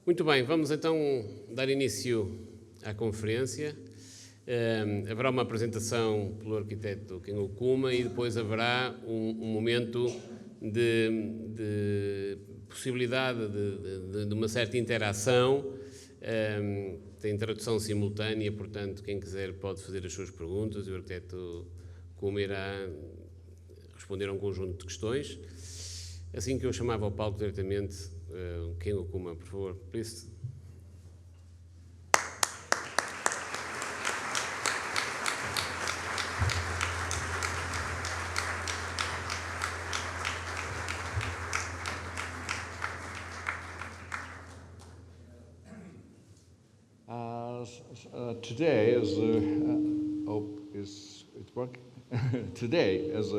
Muito bem, vamos então dar início à conferência. Haverá uma apresentação pelo arquiteto Kengo Kuma e depois haverá um momento de possibilidade de uma certa interação. Tem tradução simultânea, portanto, quem quiser pode fazer as suas perguntas e o arquiteto Kuma irá responder a um conjunto de questões. Assim que eu chamava ao palco diretamente, Kengo Kuma, por favor, please. Today is is it working? Today is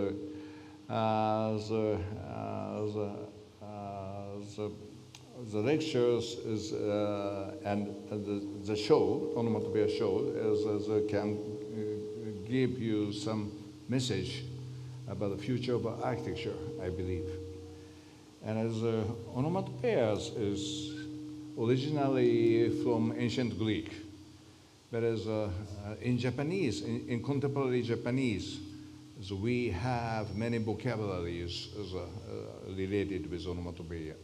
the lectures is and the show, Onomatopeia show, can give you some message about the future of architecture, I believe. And as onomatopoeias is originally from ancient Greek, but as in Japanese, in contemporary Japanese, so we have many vocabularies related with onomatopoeia.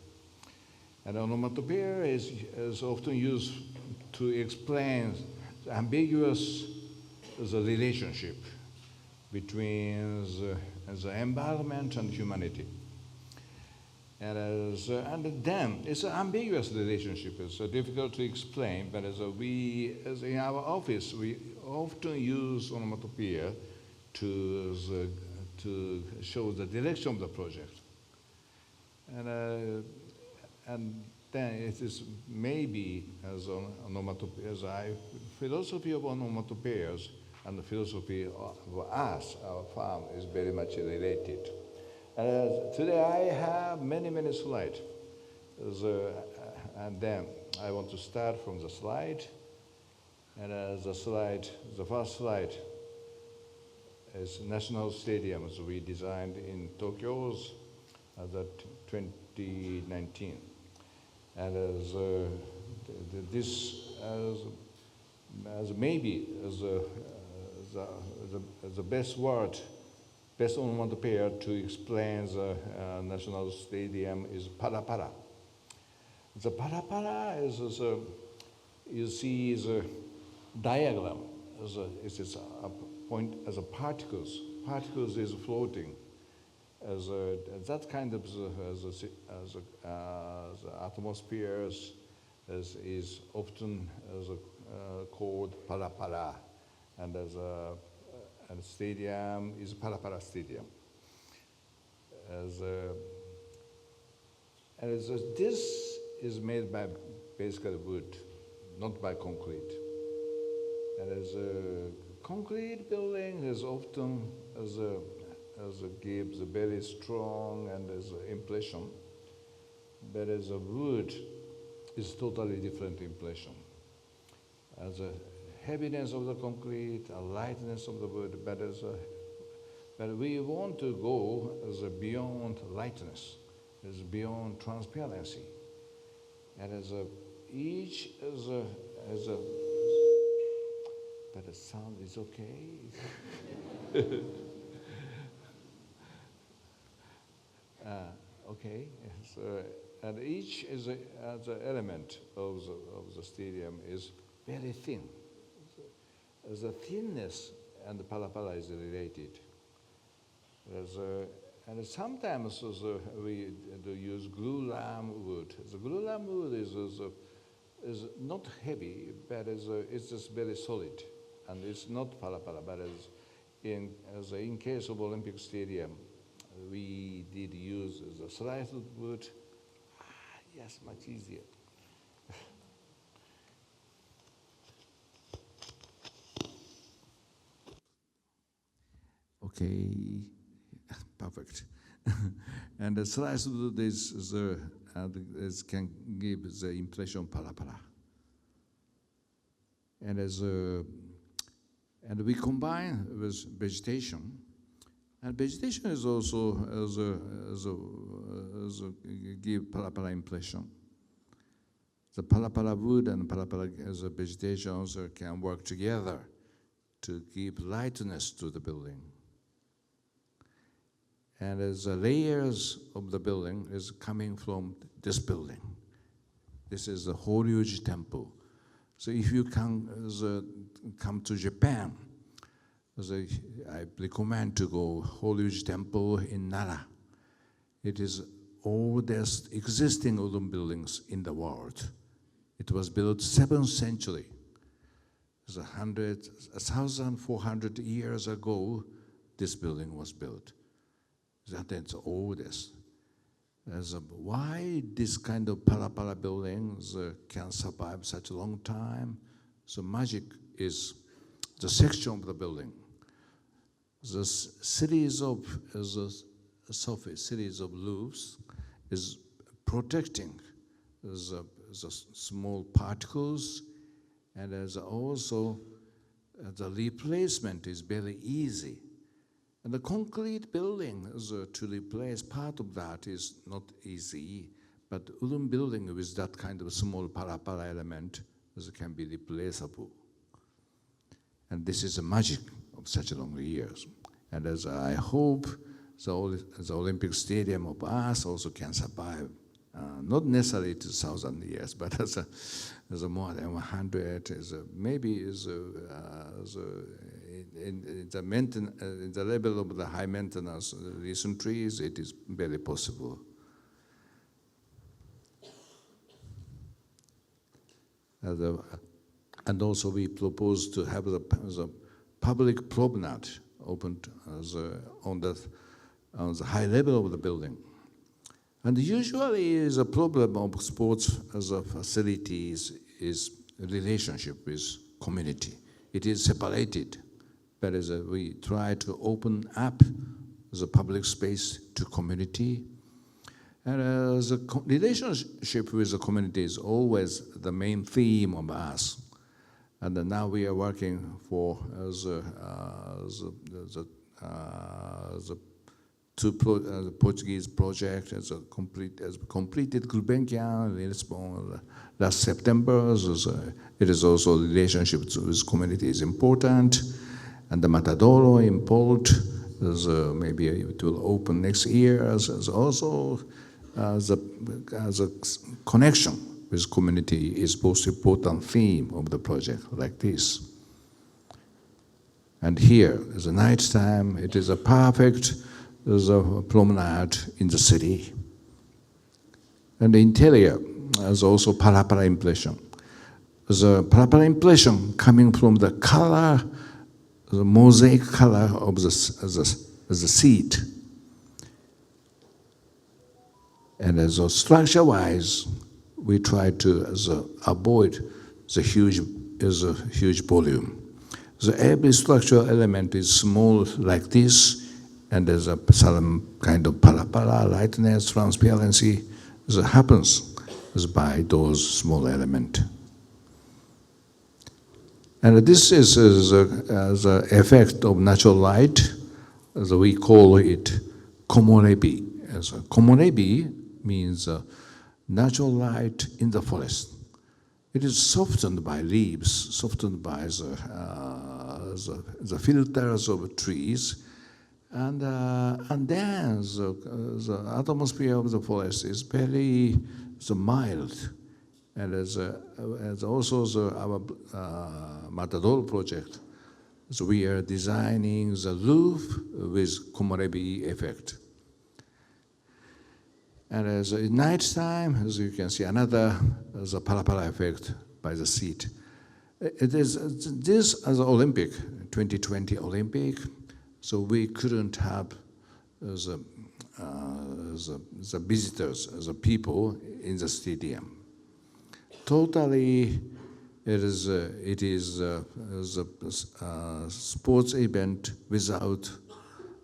And onomatopoeia is often used to explain the ambiguous relationship between the environment and humanity. And then it's an ambiguous relationship. It's difficult to explain, but as in our office, we often use onomatopoeia to show the direction of the project. And then it is maybe as philosophy of onomatopoeias and the philosophy of us, our farm, is very much related. Today I have many slides, and then I want to start from the slide. And the first slide is National Stadium, so we designed in Tokyo's 2019. And this maybe the best word, best onomatopoeia to explain the National Stadium is para. The para is you see the diagram it is a point as a particles. Particles is floating. That kind of the atmosphere is often called para, and and stadium is para stadium. This is made by basically wood, not by concrete. And as a concrete building is often gives a very strong and as an impression, but as a wood is totally different impression. As a heaviness of the concrete, a lightness of the wood, but we want to go as beyond lightness, as beyond transparency, and each as a but the sound is okay. Okay, and each is the element of the stadium is very thin. The thinness and the para is related. And sometimes we use glulam wood. The glulam wood is not heavy, but it's just very solid, and it's not para. But in case of Olympic Stadium, we did use the sliced wood. Yes, much easier. Okay, perfect. And the sliced wood can give the impression para. And we combine with vegetation. And vegetation is also give para impression. the pala wood and pala vegetations can work together to give lightness to the building. And as the layers of the building is coming from this building. This is the Horyuji Temple. So if you come to Japan, I recommend to go Horyuji Temple in Nara. It is oldest existing wooden buildings in the world. It was built 7th century. It's 1,400 years ago, this building was built. That is the oldest. Why this kind of pala buildings can survive such a long time? So magic is the section of the building. The series of surface, series of roofs is protecting the small particles, and as also the replacement is very easy. And the concrete building to replace part of that is not easy, but wooden building with that kind of small pala element can be replaceable. And this is the magic of such long years. And as I hope the Olympic Stadium of us also can survive, not necessarily 2,000 years, but as a more than 100, maybe in the level of the high maintenance recent trees, it is very possible. And also we propose to have the public promenade opened on the high level of the building. And usually the problem of sports as a facilities is relationship with community. It is separated, but as we try to open up the public space to community. And the relationship with the community is always the main theme of us. And now we are working for the Portuguese project as completed Gulbenkian in Lisbon last September. It is also relationship with community is important. And the Matadoro in Port, maybe it will open next year as also the connection with community is most important theme of the project like this. And here, as a night time, it is a perfect promenade in the city. And the interior is also pala impression. The pala impression coming from the color, the mosaic color of the seat. And as structure-wise, we try to avoid the huge volume. So every structural element is small like this, and there's some kind of pala, lightness, transparency that happens by those small elements. And this is the effect of natural light, as we call it komorebi. Komorebi means natural light in the forest. It is softened by leaves, softened by the filters of trees, and then the atmosphere of the forest is very mild. And as also our Matador project, so we are designing the roof with komorebi effect. And as at night time, as you can see, another the pala effect by the seat. It is this as Olympic 2020 Olympic, so we couldn't have the visitors, the people in the stadium. Totally, it is a sports event without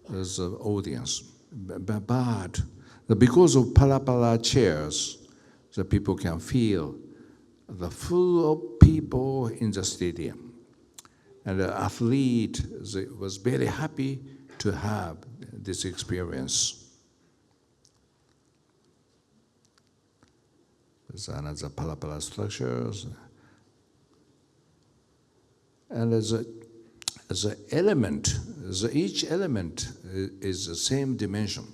the audience, but because of pala chairs, the people can feel the full of people in the stadium. And the athlete was very happy to have this experience. There's another pala structures. And as an element, each element is the same dimension.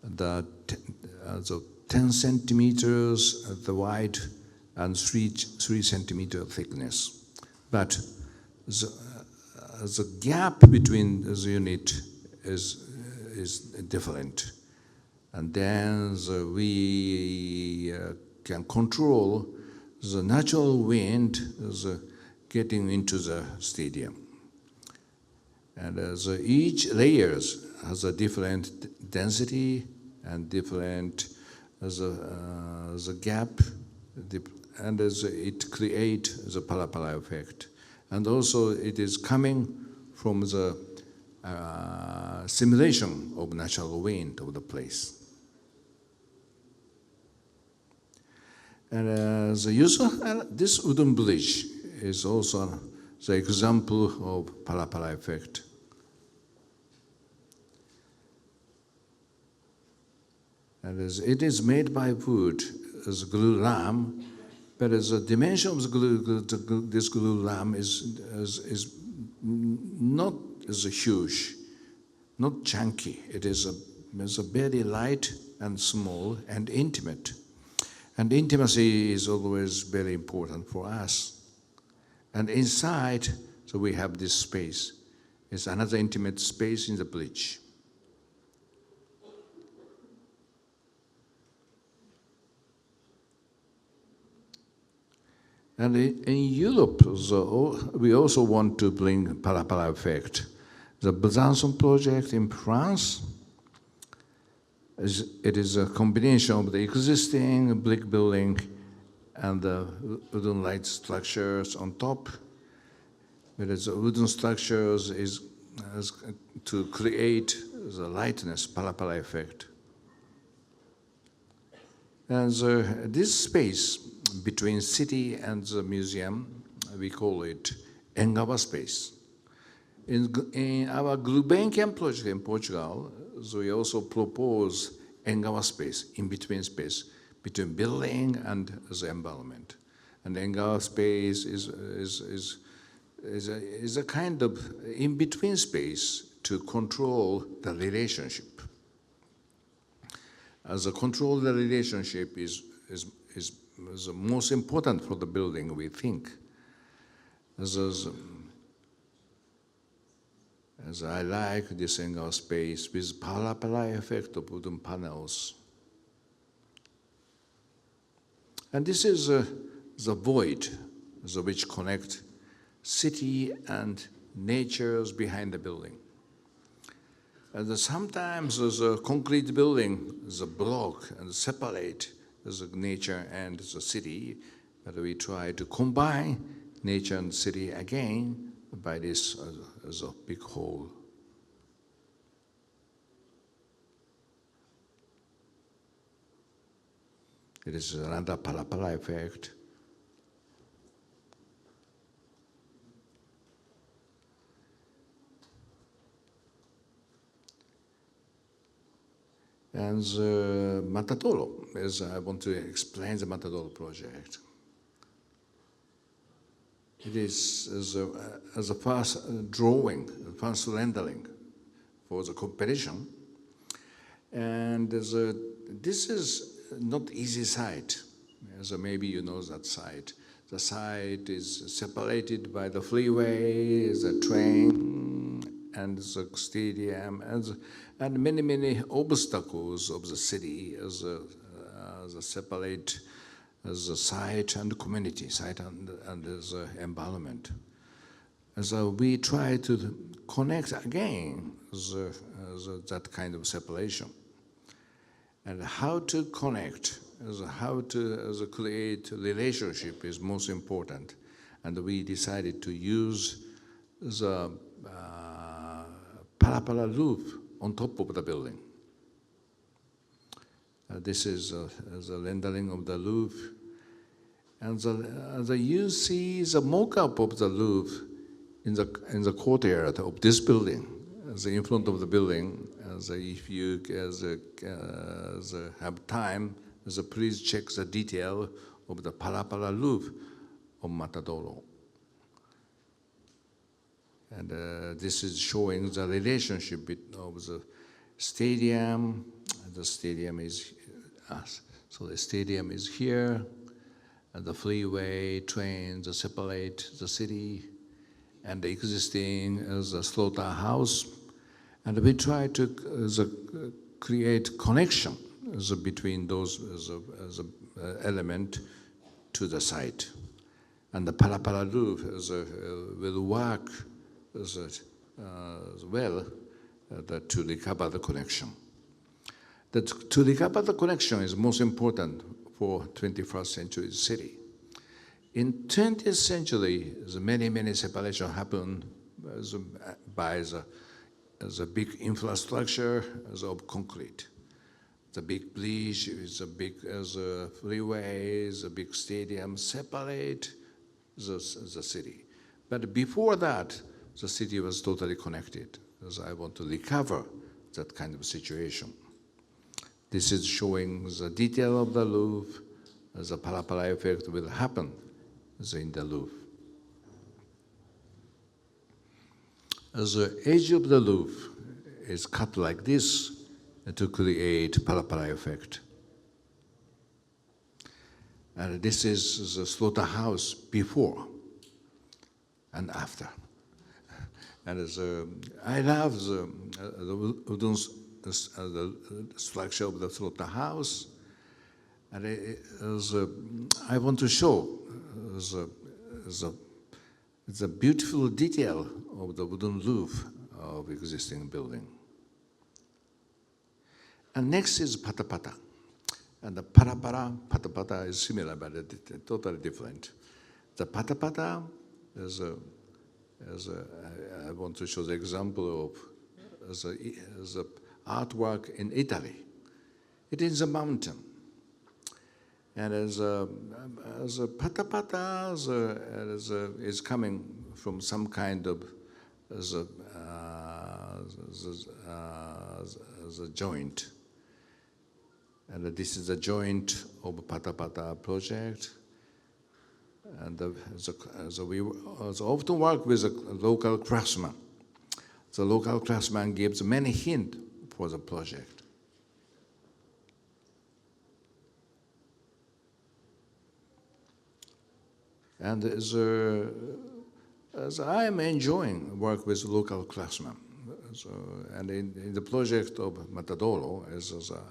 The 10 centimeters at the wide and 3 centimeter thickness. But the gap between the unit is different. And then we can control the natural wind getting into the stadium. And each layers has a different density and different the gap, and it creates the pala effect. And also it is coming from the simulation of natural wind of the place. And this wooden bridge is also the example of pala effect. And it is made by wood as glue lamp, but as the dimension of this glue lamp is not as huge, not chunky. It is a very light and small and intimate. And intimacy is always very important for us. And inside, so we have this space. It's another intimate space in the bridge. And in Europe, we also want to bring pala effect. The Besançon project in France, it is a combination of the existing brick building and the wooden light structures on top. Whereas the wooden structures is to create the lightness, pala effect. And this space between city and the museum, we call it Engawa space. In our Gulbenkian project in Portugal, so we also propose Engawa space, in-between space, between building and the environment. And Engawa space is a kind of in-between space to control the relationship. As a control the relationship is the most important for the building, we think. As I like this Engawa space with pala effect of wooden panels. And this is the void, which connect city and natures behind the building. And sometimes the concrete building is a block and separate the nature and the city, but we try to combine nature and city again by this as a big whole. It is another pala effect. And the Matadoro, as I want to explain the Matadoro project. It is as a first drawing, first rendering for the competition. And this is not easy site, as maybe you know that site. The site is separated by the freeway, the train, and the stadium, and many obstacles of the city as a separate as a site and community, site and as a environment. So we try to connect again that kind of separation. And how to connect, how to create relationship is most important. And we decided to use the pala roof on top of the building. This is the rendering of the roof. And you see the mock-up of the roof in the courtyard of this building, in front of the building. If you have time, please check the detail of the parapara roof of Matadoro. And this is showing the relationship of the stadium. The stadium is so the stadium is here, and the freeway, trains separate the city, and the existing as a slaughterhouse. And we try to create connection between those as a element to the site. And the parapara roof will work as well to recover the connection. To recover the connection is most important for 21st century city. In 20th century, many separation happened by the big infrastructure of concrete. The big bridge, the big freeways, the big stadium separate the city. But before that, the city was totally connected. So I want to recover that kind of situation. This is showing the detail of the roof. The parapara effect will happen in the roof. The edge of the roof is cut like this to create parapara effect. And this is the slaughterhouse before and after. And I love the structure of the slaughterhouse, and I want to show the beautiful detail of the wooden roof of existing building. And next is patapata. And the patapata is similar, but totally different. The patapata is I want to show the example of the artwork in Italy. It is a mountain. And as a patapata is coming from some kind of as a joint. And this is a joint of patapata project. And we often work with a local craftsman. The local craftsman gives many hints for the project. And as I am enjoying work with local craftsmen, and in the project of Matadoro,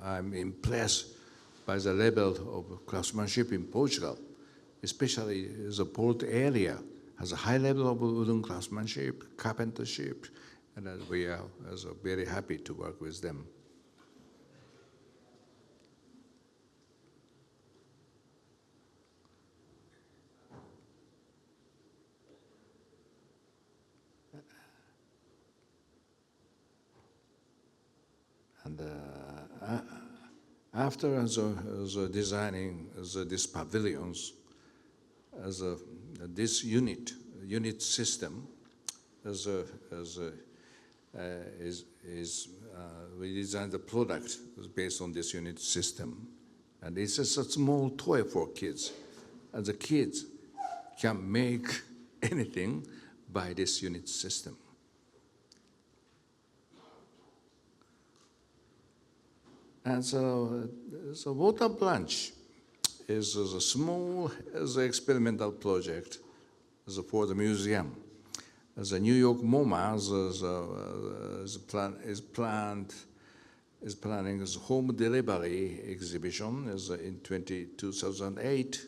I'm impressed by the level of craftsmanship in Portugal, especially the port area has a high level of wooden craftsmanship, carpentership, and we are very happy to work with them. And after designing these pavilions, this unit system we designed the product based on this unit system, and it's just a small toy for kids, and the kids can make anything by this unit system. And so Water Branch is a small experimental project for the museum. The New York MoMA is planning a home delivery exhibition in 2008.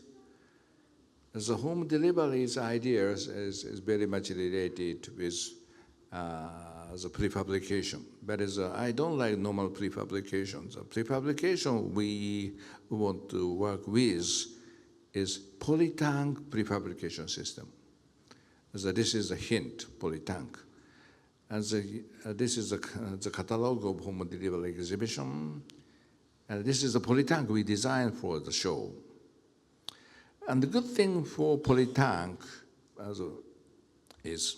The home delivery's idea is very much related with the prefabrication. But I don't like normal prefabrications. The prefabrication we want to work with is polytank prefabrication system. So this is a hint, polytank. And this is the catalog of home delivery exhibition. And this is the polytank we designed for the show. And the good thing for polytank is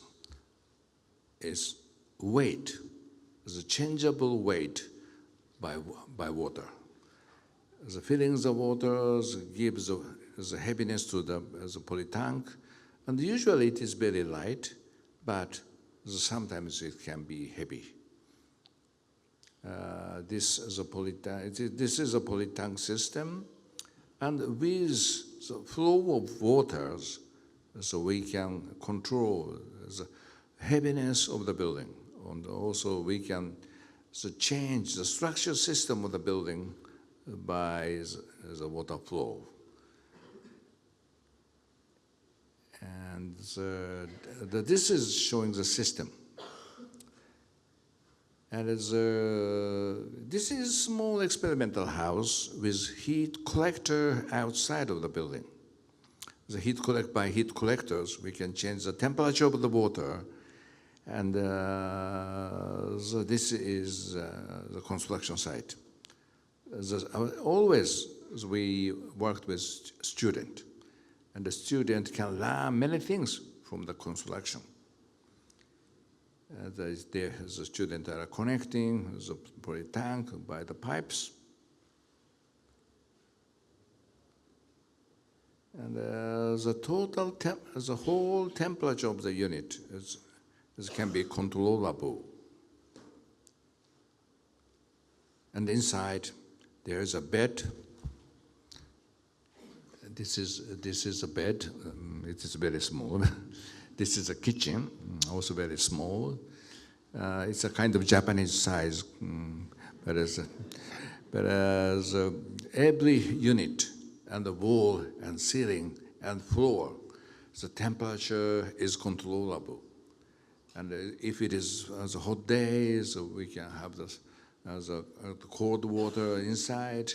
weight, the changeable weight by water. the fillings of waters gives the heaviness to the polytank, and usually it is very light, but sometimes it can be heavy. This is a polytank system, and with the flow of waters, so we can control the heaviness of the building, and also we can change the structure system of the building by the water flow. And this is showing the system. And this is a small experimental house with heat collector outside of the building. The by heat collectors, we can change the temperature of the water. And so this is the construction site. Always we worked with student, and the student can learn many things from the construction. The students are connecting the polytank by the pipes. And the whole temperature of the unit can be controllable. And inside there is a bed. This is a bed. It is very small. This is a kitchen, also very small. It's a kind of Japanese size, whereas every unit and the wall and ceiling and floor, the temperature is controllable. And if it is a hot day, so we can have the cold water inside,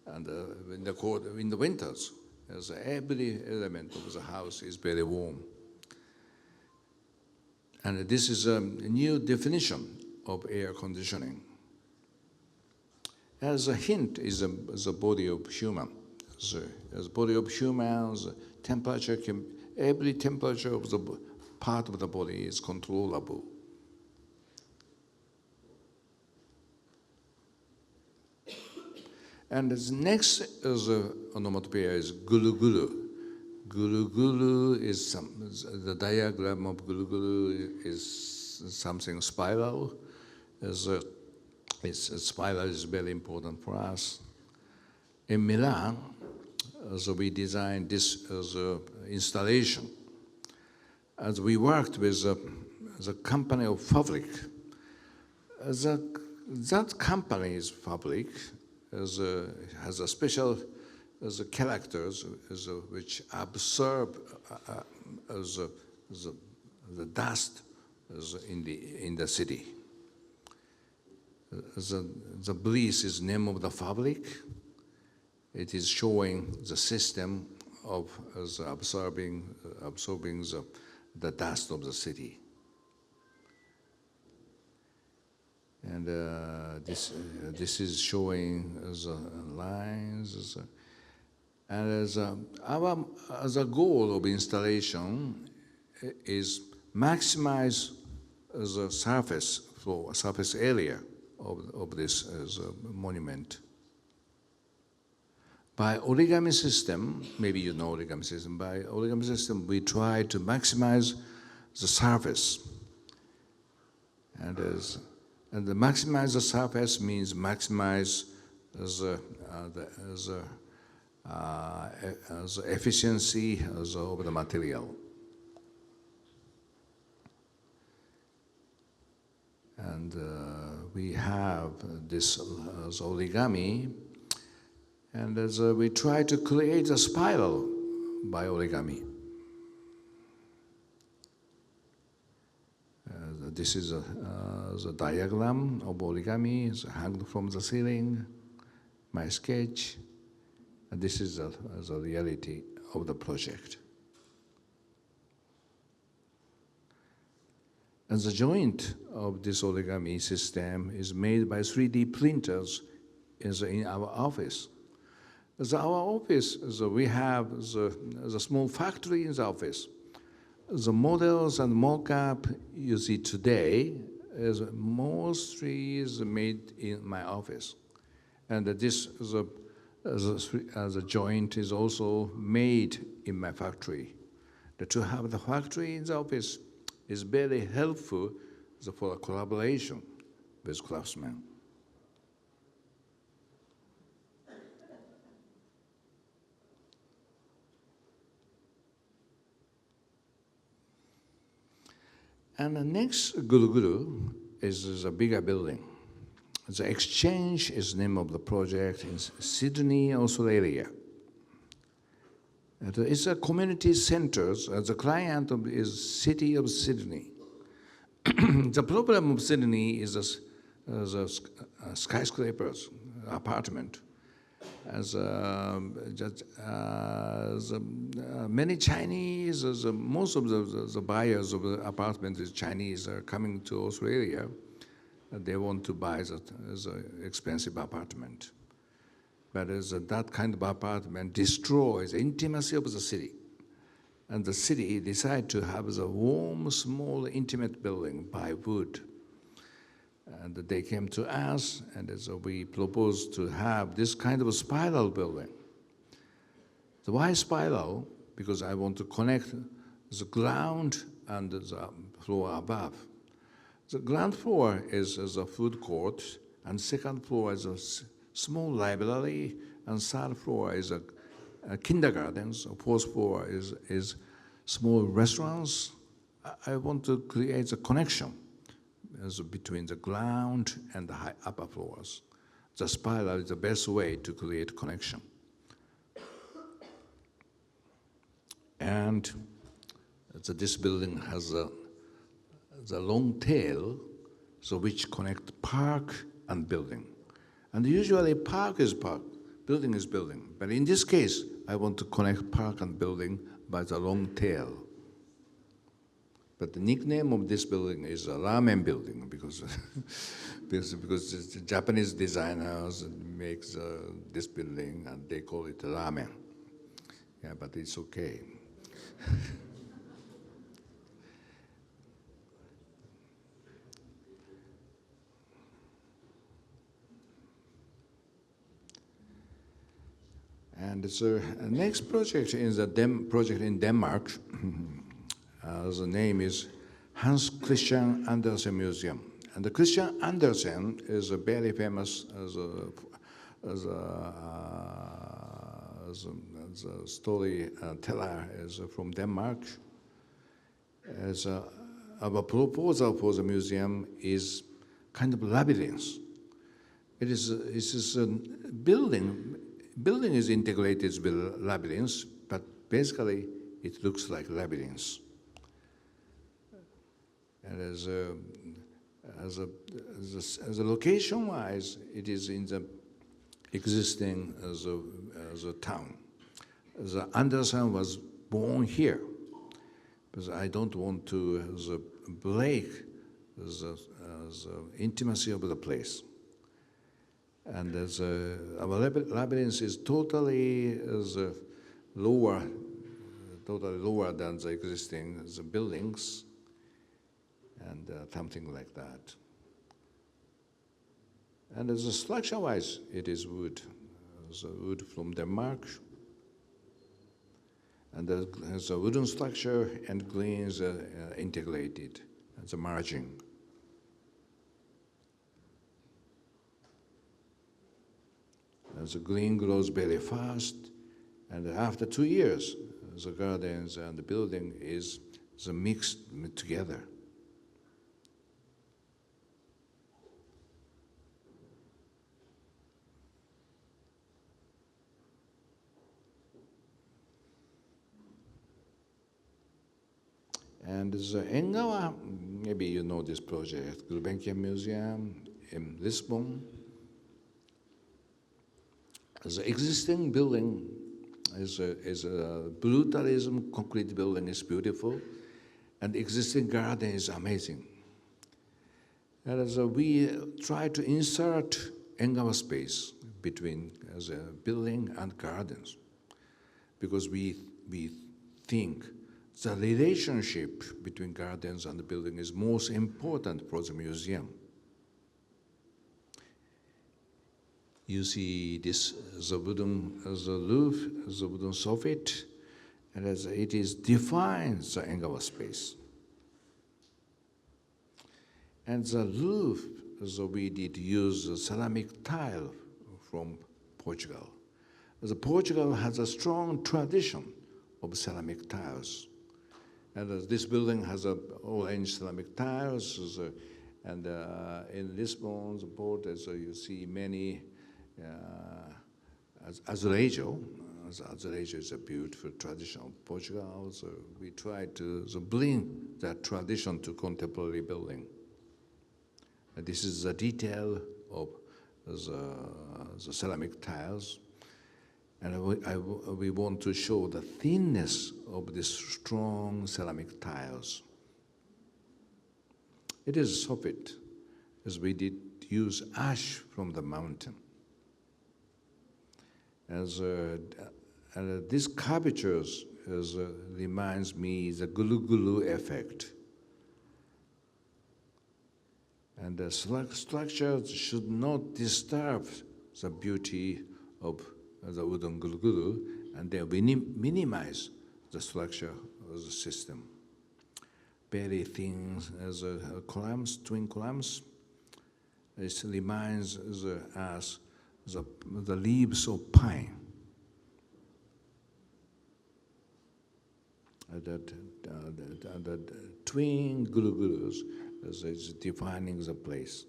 and in the winters, as every element of the house is very warm. And this is a new definition of air conditioning. As a hint is the body of human. As body of humans, temperature every temperature of the part of the body is controllable. And the next is onomatopeia is guru. Guru is the diagram of guru is something spiral. Spiral is very important for us. In Milan, so we designed this as an installation. As we worked with the company of fabric, that company's fabric has a special characters which absorb the dust in the city. The bliss is name of the fabric. It is showing the system of absorbing the dust of the city. And this is showing the lines. And as a goal of installation is maximize the surface area of this monument. By origami system, maybe you know origami system, by origami system we try to maximize the surface. And the maximize the surface means maximize the efficiency of the material. And we have this origami, and we try to create a spiral by origami. This is the diagram of origami, it's hung from the ceiling, my sketch, and this is the reality of the project. And the joint of this origami system is made by 3D printers in our office. Our office, we have the small factory in the office. The models and mock-up you see today is mostly made in my office. And this as a joint is also made in my factory. To have the factory in the office is very helpful for collaboration with craftsmen. And the next guru is a bigger building. The Exchange is the name of the project in Sydney, Australia. It's a community center. The client is city of Sydney. The problem of Sydney is a skyscrapers, apartment. Many Chinese, most of the buyers of the apartments is Chinese are coming to Australia. They want to buy the expensive apartment. But that kind of apartment destroys the intimacy of the city. And the city decided to have the warm, small, intimate building by wood. And they came to us, and so we proposed to have this kind of a spiral building. So why spiral? Because I want to connect the ground and the floor above. The ground floor is a food court, and second floor is a small library, and third floor is a kindergarten. So fourth floor is small restaurants. I want to create a connection between the ground and the upper floors. The spiral is the best way to create connection. And this building has the long tail, so which connect park and building. And usually park is park, building is building. But in this case, I want to connect park and building by the long tail. But the nickname of this building is a ramen building because the Japanese designers make this building and they call it ramen. Yeah, but it's okay. And so the next project is a project in Denmark. The name is Hans Christian Andersen Museum. And the Christian Andersen is a very famous as a storyteller from Denmark. Our proposal for the museum is kind of labyrinth. It is a building. Building is integrated with labyrinths, but basically it looks like labyrinths. And as a location-wise, it is in the existing as a town. The Andersen was born here, because I don't want to break the intimacy of the place. And our labyrinth is totally lower than the existing buildings, and something like that. And as a structure-wise, it is wood. It's wood from Denmark. And there's a wooden structure and greens integrated as a margin. And the green grows very fast, and after 2 years, the gardens and the building is mixed together. And the Engawa, maybe you know this project, Gulbenkian Museum in Lisbon. The existing building is a brutalism concrete building is beautiful, and the existing garden is amazing. And as we try to insert Engawa space between the building and gardens, because we think the relationship between gardens and the building is most important for the museum. You see this the wooden roof, the wooden soffit, and as it is defines the Engawa space. And the roof, so we did use the ceramic tile from Portugal. The Portugal has a strong tradition of ceramic tiles. And this building has orange ceramic tiles, and in Lisbon, the port, you see many azulejo. Azulejo is a beautiful tradition of Portugal, so we try to bring that tradition to contemporary building. And this is the detail of the ceramic tiles. And we want to show the thinness of these strong ceramic tiles. It is soffit, as we did use ash from the mountain. And these curvatures reminds me the gulu-gulu effect. And the structures should not disturb the beauty of the wooden gulu-gulu, and they minimize the structure of the system. Very thin as columns, twin columns. It reminds us the leaves of pine. The twin gulu-gulus is defining the place.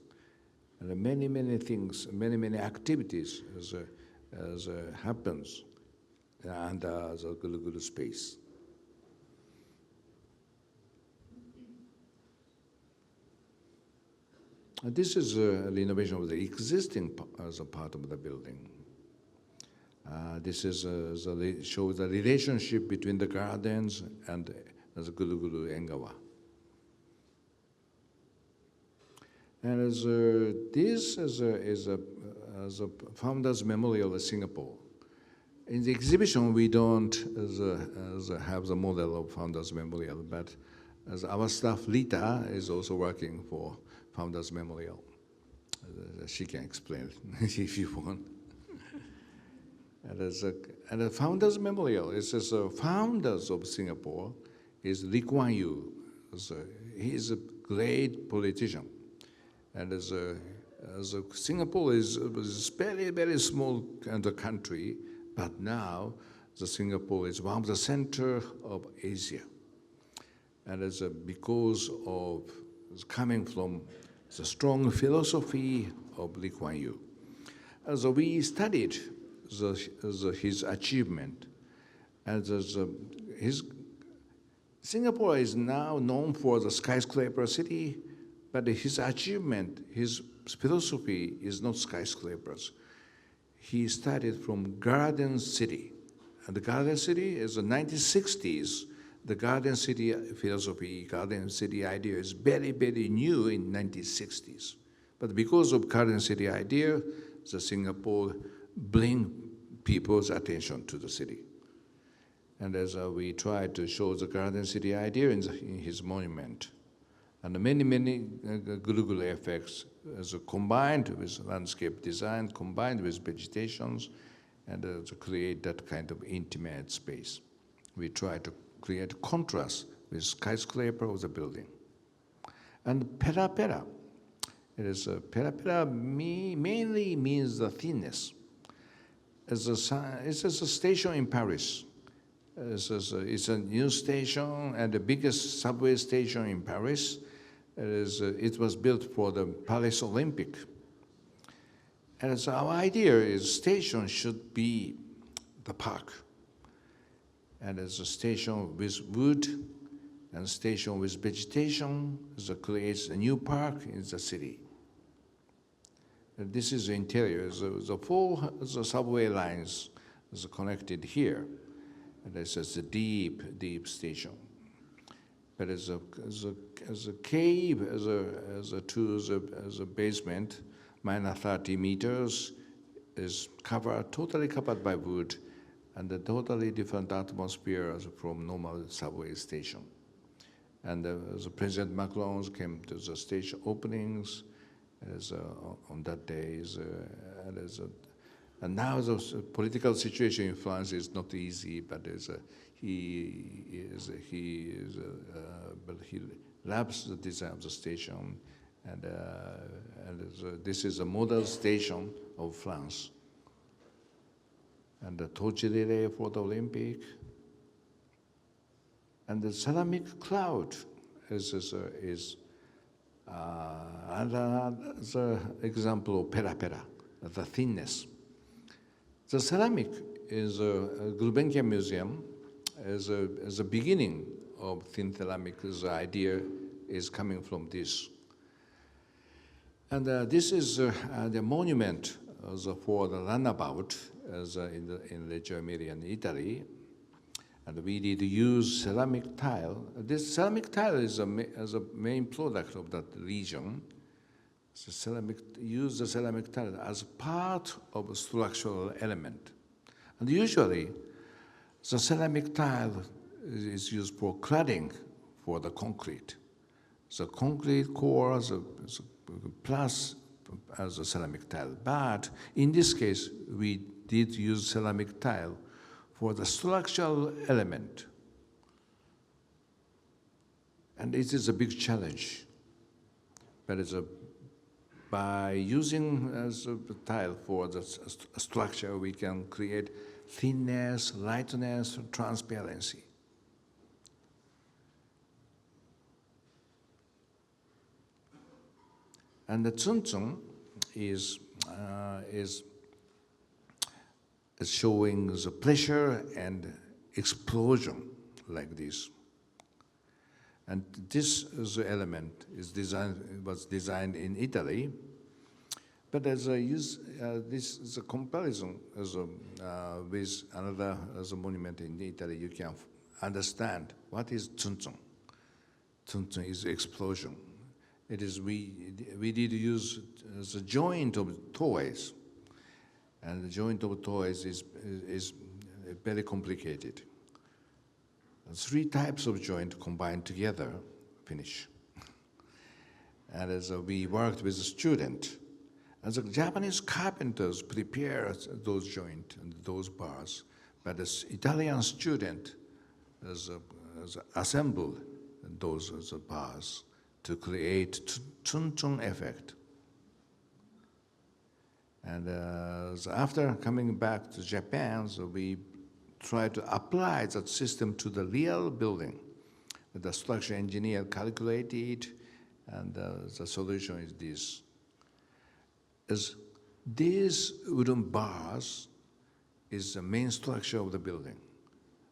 And many things, many activities as happens under the gulu-gulu space. And this is a renovation of the existing as a part of the building. This is shows the relationship between the gardens and the gulu-gulu Engawa. And this is a Founders Memorial of Singapore. In the exhibition, we don't have the model of Founders Memorial, but as our staff, Rita, is also working for Founders Memorial. She can explain it if you want. And the Founders Memorial is founders of Singapore is Lee Kuan Yew. He is a great politician. And Singapore is very small country, but now Singapore is one of the center of Asia. And because of coming from the strong philosophy of Lee Kuan Yew. We studied his achievement. And Singapore is now known for the skyscraper city, but his achievement, his philosophy is not skyscrapers. He started from Garden City. And the Garden City is the 1960s. The Garden City philosophy, Garden City idea is very new in 1960s. But because of Garden City idea, the Singapore bring people's attention to the city. And as we try to show the Garden City idea in his monument, and many gulu-gulu effects combined with landscape design, combined with vegetations, and to create that kind of intimate space. We try to create contrast with skyscraper of the building. And pera. It is pera mainly means the thinness. It's a station in Paris. It's a new station and the biggest subway station in Paris. It was built for the Paris Olympic. And so our idea is station should be the park. And as a station with wood and station with vegetation, creates a new park in the city. And this is the interior. The four subway lines is connected here. And this is a deep station. But as a cave, as a basement, minus 30 meters, is totally covered by wood, and a totally different atmosphere as from normal subway station. And the President Macron came to the station openings on that day, And now the political situation in France is not easy, but he loves the design of the station, and this is a model station of France. And the torch relay for the Olympic, and the ceramic cloud is another example of pera, the thinness. The ceramic is a Gulbenkian Museum as a beginning of thin ceramic. The idea is coming from this. And this is the monument for the runabout in Reggio Emilia in Italy. And we did use ceramic tile. This ceramic tile is a main product of that region. Use the ceramic tile as part of a structural element. And usually, the ceramic tile is used for cladding for the concrete. The concrete core plus as a ceramic tile. But in this case, we did use ceramic tile for the structural element. And it is a big challenge. But by using as a tile for the structure, we can create thinness, lightness, transparency. And the tsuntsun is showing the pleasure and explosion like this. And this element was designed in Italy, but this is a comparison with another monument in Italy, you can understand what is tsuntsun. Tsuntsun is explosion. It is we did use the joint of toys, and the joint of toys is very complicated. 3 types of joint combined together, finish. And as we worked with a student, as the Japanese carpenters prepared those joints and those bars, but the Italian student has assembled those bars to create tsuntsun effect. And after coming back to Japan, we try to apply that system to the real building. The structural engineer calculated, and the solution is this. These wooden bars is the main structure of the building.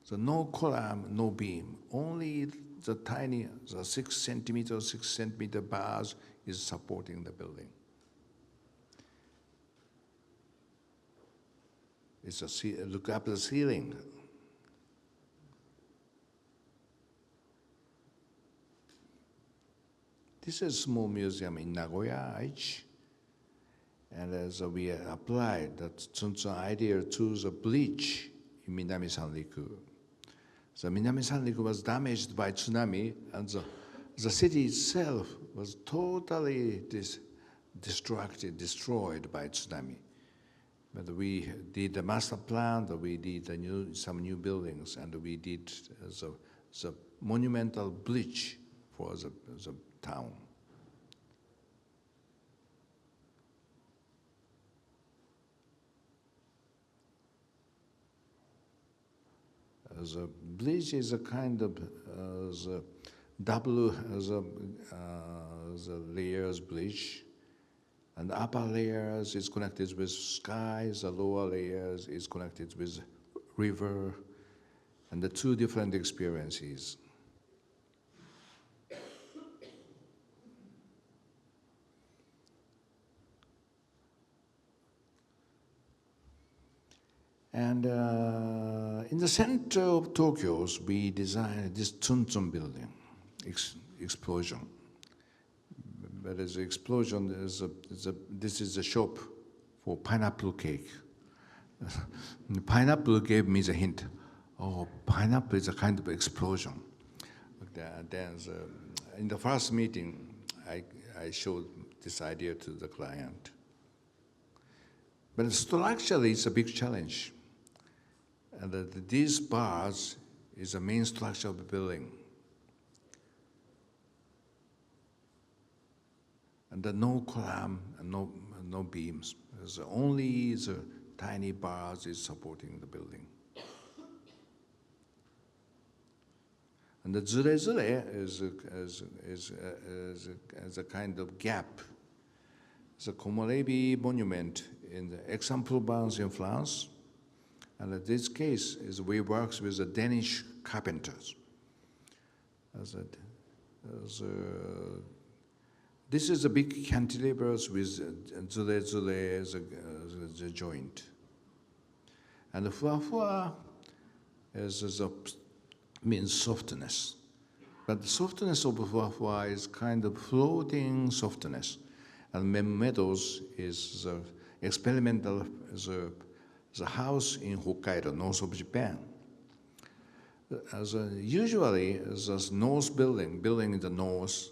So no column, no beam, only the tiny, the 6 centimeter bars is supporting the building. Look up the ceiling. This is a small museum in Nagoya, Aichi. And as we applied that tsuntsun idea to the bridge in Minami Sanriku. The Minami Sanriku was damaged by tsunami, and the city itself was totally destroyed by tsunami. But we did the master plan, we did some new buildings, and we did the monumental bridge for the town. The bridge is a kind of the double the layers bridge. And the upper layers is connected with sky, the lower layers is connected with river, and the 2 different experiences. And in the center of Tokyo, we designed this tsuntsun building, explosion. But as an explosion, this is a shop for pineapple cake. Pineapple gave me the hint. Oh, pineapple is a kind of explosion. Then in the first meeting, I showed this idea to the client. But structurally, it's a big challenge. And these bars is the main structure of the building. And no column, and no beams. There's only the tiny bars is supporting the building. And the zure is a kind of gap. The Komorebi monument in the Aix-en-Provence in France. And in this case, we work with the Danish carpenters. This is a big cantilevers with the joint. And the fua means softness. But the softness of fua is kind of floating softness. And metals is the experimental, the house in Hokkaido, north of Japan. Usually, the north building in the north,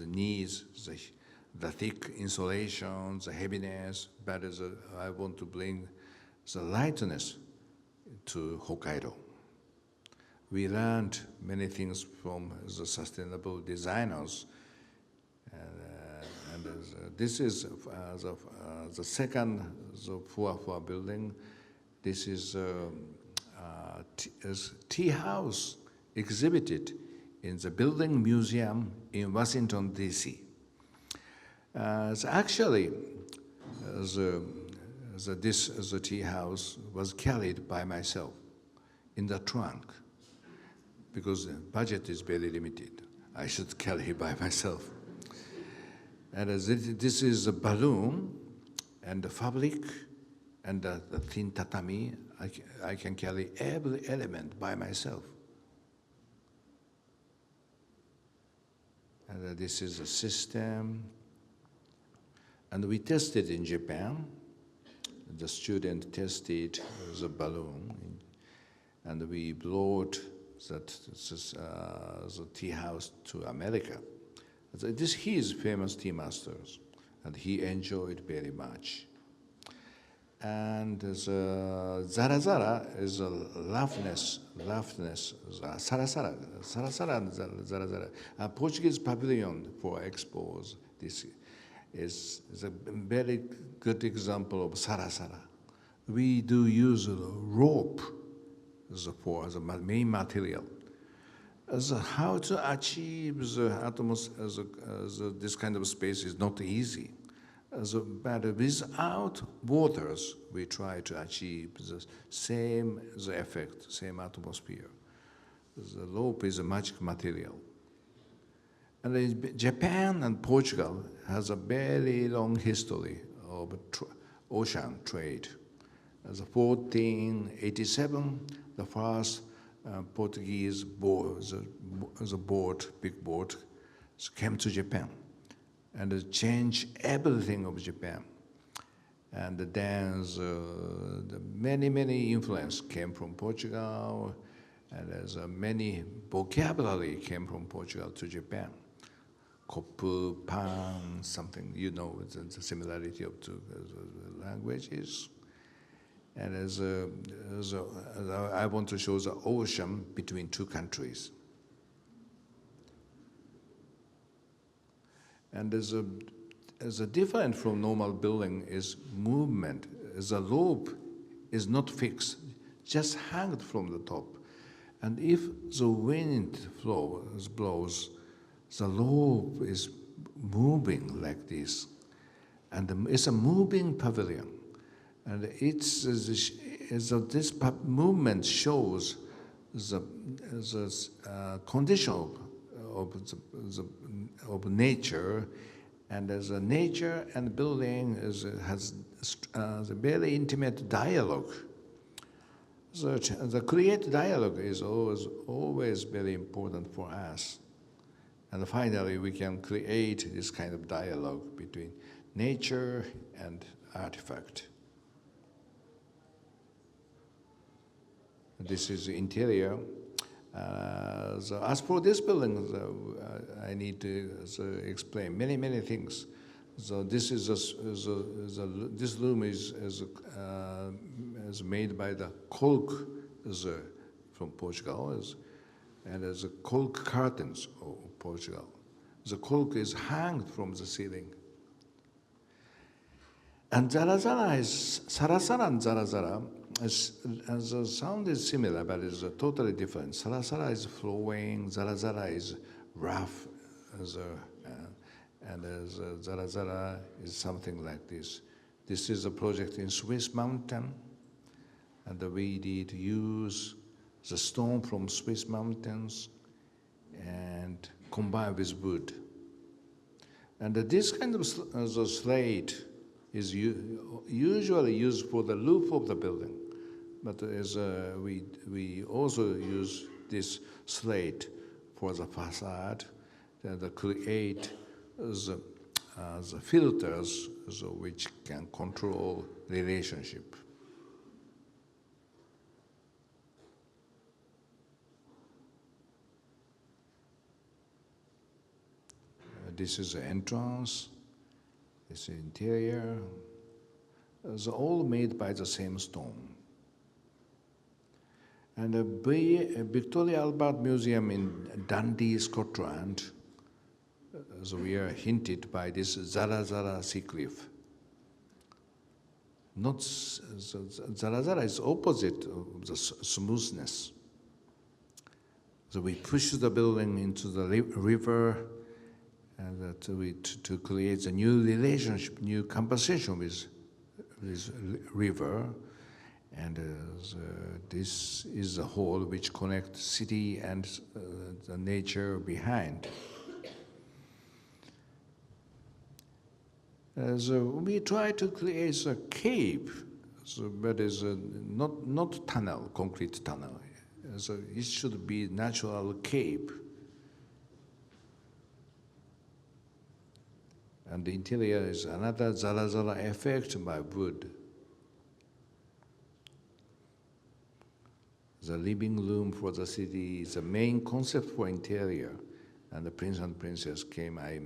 needs the thick insulation, the heaviness, but I want to bring the lightness to Hokkaido. We learned many things from the sustainable designers, and this is the second Fua building. This is tea house exhibited in the Building Museum in Washington, D.C. Actually, the tea house was carried by myself in the trunk because the budget is very limited. I should carry it by myself. And this is a balloon and the fabric and the thin tatami. I can carry every element by myself. And this is a system. And we tested in Japan. The student tested the balloon. And we brought the tea house to America. He is famous tea masters. And he enjoyed very much. And the zara is a roughness, sara and zara. A Portuguese pavilion for expos. This is a very good example of sara. We do use rope for the main material. How to achieve the atmosphere, this kind of space is not easy. But without waters, we try to achieve the same effect, same atmosphere. The rope is a magic material. And Japan and Portugal has a very long history of ocean trade. As 1487, the first Portuguese big boat, came to Japan. And it changed everything of Japan. And then many influence came from Portugal, and there's many vocabulary came from Portugal to Japan. Kopu, pan, something, the similarity of two languages. And I want to show the ocean between two countries. And as a different from normal building is movement. The rope is not fixed, just hanged from the top. And if the wind blows, the rope is moving like this. And it's a moving pavilion. And this movement shows the condition of nature, and as a nature and building has a very intimate dialogue. So the creative dialogue is always very important for us. And finally, we can create this kind of dialogue between nature and artifact. This is the interior. So as for this building, I need to explain many things. So this this loom is made by the Kolk from Portugal, and as a Kolk curtains of Portugal. The Kolk is hanged from the ceiling. And zara zara is sarasara and zara zara. The sound is similar, but it's totally different. Sarasara is flowing, zara zara is rough, and zara zara is something like this. This is a project in Swiss mountain, and we did use the stone from Swiss mountains and combine with wood. And this kind of slate is usually used for the roof of the building, but as we also use this slate for the facade that create the filters which can control relationship. This is the entrance, this is the interior. It's all made by the same stone. And the Victoria Albert Museum in Dundee, Scotland, so we are hinted by this Zara Zara sea cliff. Not Zara Zara is opposite of the smoothness. So we push the building into the river, and to create a new relationship, new conversation with this river, and this is the hall which connects city and the nature behind. So we try to create a cave, but it's not tunnel, concrete tunnel. So it should be natural cave. And the interior is another zara zara effect by wood. The living room for the city is the main concept for interior. And the prince and princess came, I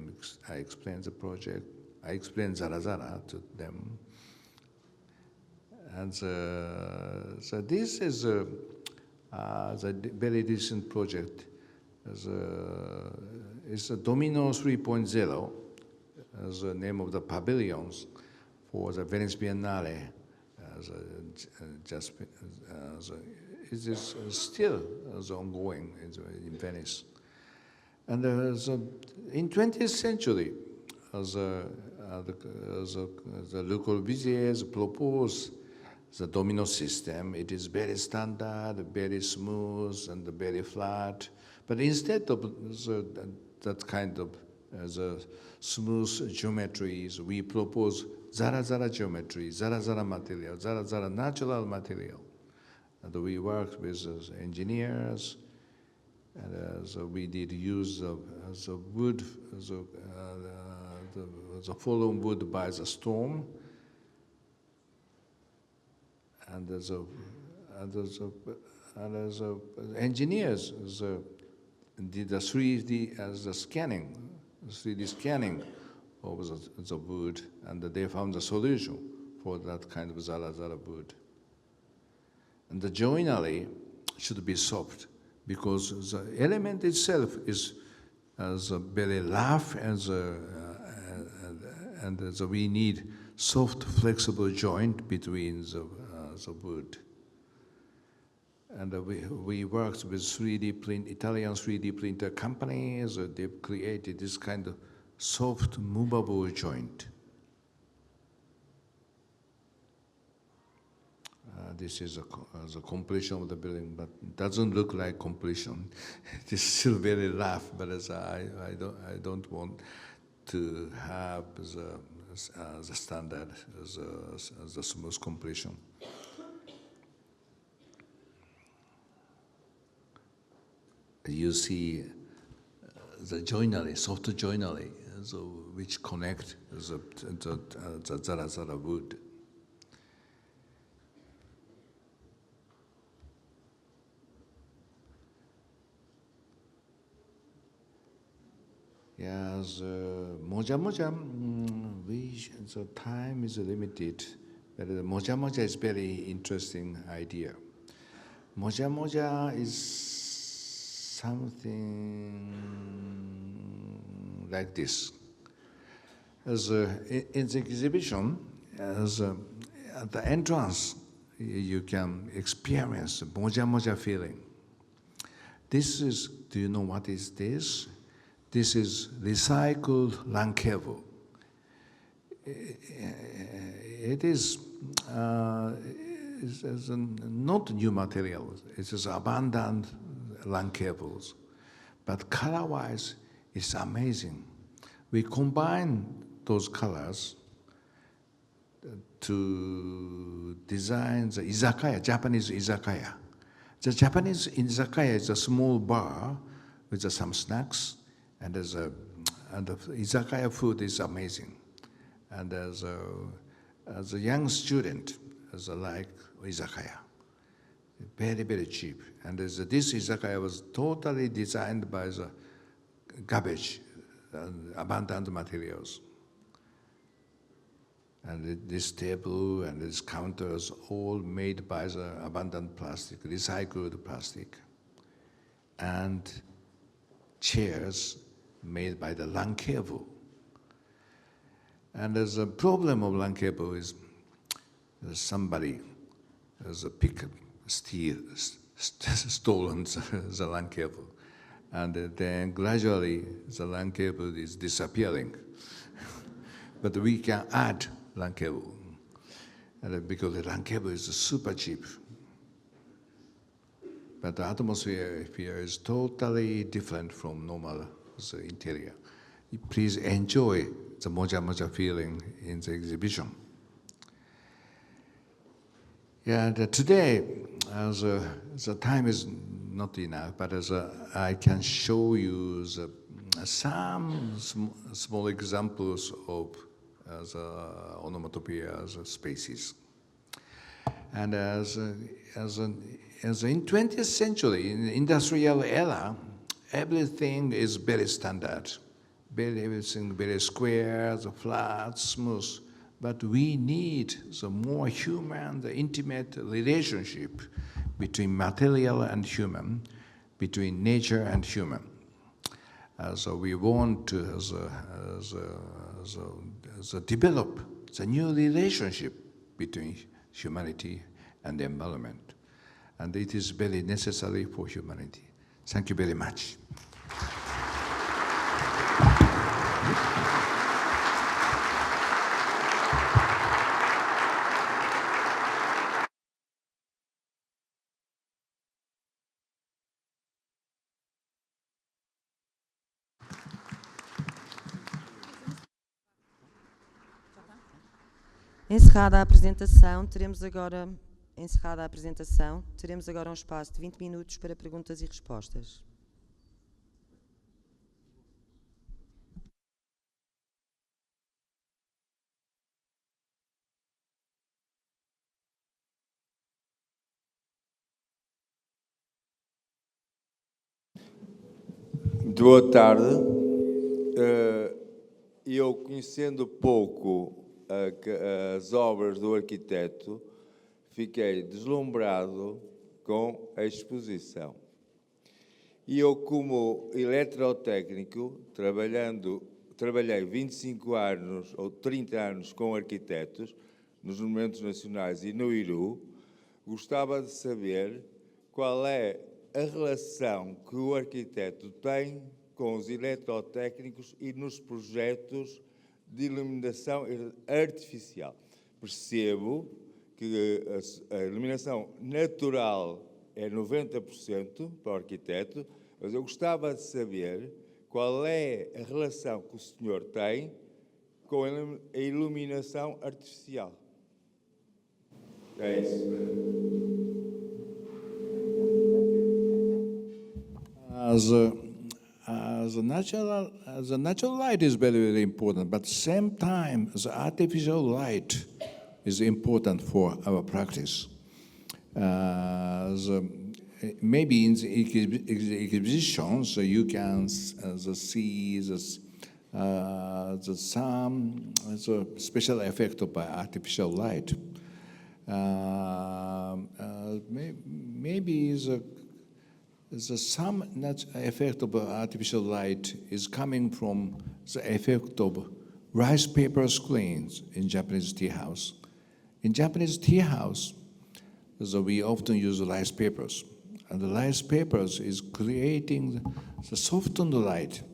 explained the project. I explained zara zara to them. And so this is the very recent project. It's a Domino 3.0. As the name of the pavilions for the Venice Biennale. It is still ongoing in Venice. And in 20th century, the local visitors proposed the domino system. It is very standard, very smooth, and very flat. But instead of that kind of smooth geometries, we propose zara zara geometry, zara zara material, zara zara natural material. And we worked with engineers, and so we did use the wood, the fallen wood by the storm, and as engineers did the 3D scanning of the wood, and they found a solution for that kind of zara zara wood. And the joinery should be soft, because the element itself is very rough, and we need soft, flexible joint between the wood. And we worked with Italian 3D printer companies. They've created this kind of soft, movable joint. This is the completion of the building, but it doesn't look like completion. It is still very rough, but I don't want to have the standard as the smooth completion. You see the joinery, soft joinery, which connect the zara zara wood. Yes, moja moja, the time is limited, but the moja moja is very interesting idea. Moja moja is something like this. As in the exhibition, at the entrance, you can experience the moja moja feeling. This is, do you know what is this? This is recycled LAN cable. It is not new material. It is abundant LAN cables. But color-wise, it's amazing. We combine those colors to design the izakaya, Japanese izakaya. The Japanese izakaya is a small bar with some snacks, and the izakaya food is amazing. And as a young student, like izakaya, very, very cheap. And this izakaya was totally designed by the garbage, abundant materials. And this table and this counters all made by the abundant plastic, recycled plastic. And chairs made by the LAN cable. And there's a problem of LAN cable is somebody has stolen the LAN cable. And then gradually the LAN cable is disappearing. But we can add LAN cable, because the LAN cable is super cheap. But the atmosphere here is totally different from normal interior. Please enjoy the moja moja feeling in the exhibition. Yeah, today, the time is not enough, but I can show you some small examples of the onomatopeia spaces. And as in 20th century, in the industrial era, everything is very standard. Everything very square, the flat, smooth. But we need the more human, the intimate relationship between material and human, between nature and human. So we want to develop the new relationship between humanity and the environment. And it is very necessary for humanity. Thank you very much. Encerrada a apresentação, teremos agora um espaço de 20 minutos para perguntas e respostas. Muito boa tarde. Eu, conhecendo pouco as obras do arquiteto, fiquei deslumbrado com a exposição. E eu, como eletrotécnico, trabalhei 25 anos ou 30 anos com arquitetos nos monumentos nacionais e no Iru, gostava de saber qual é a relação que o arquiteto tem com os eletrotécnicos e nos projetos de iluminação artificial. Percebo que a iluminação natural é 90% para o arquiteto, mas eu gostava de saber qual é a relação que o senhor tem com a iluminação artificial. É isso. The natural light is very, very important, but at the same time, the artificial light is important for our practice. Maybe in the exhibitions, you can see There's a special effect of artificial light. Maybe some effect of artificial light is coming from the effect of rice paper screens in Japanese tea house. In Japanese tea house, we often use rice papers, and the rice papers is creating the softened light